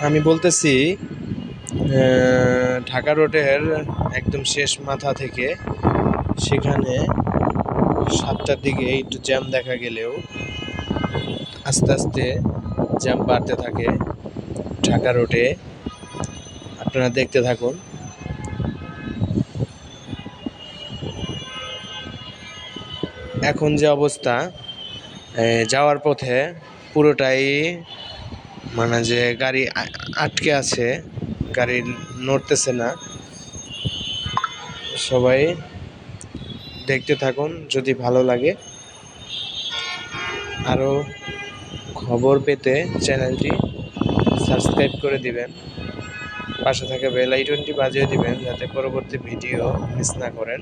আমি বলতেছি ঢাকা রোডের একদম শেষ মাথা থেকে সেখানে 7টার দিকে একটু জ্যাম দেখা গেলেও আস্তে আস্তে জ্যাম বাড়তে থাকে ঢাকা রোডে। আপনারা দেখতে থাকুন। এখন যে অবস্থা, যাওয়ার পথে পুরোটাই মানে যে গাড়ি আটকে আছে, গাড়ি নড়তেছে না। সবাই দেখতে থাকুন, যদি ভালো লাগে আরও খবর পেতে চ্যানেলটি সাবস্ক্রাইব করে দিবেন, পাশে থাকা বেল আইকনটি বাজিয়ে দিবেন যাতে পরবর্তী ভিডিও মিস না করেন।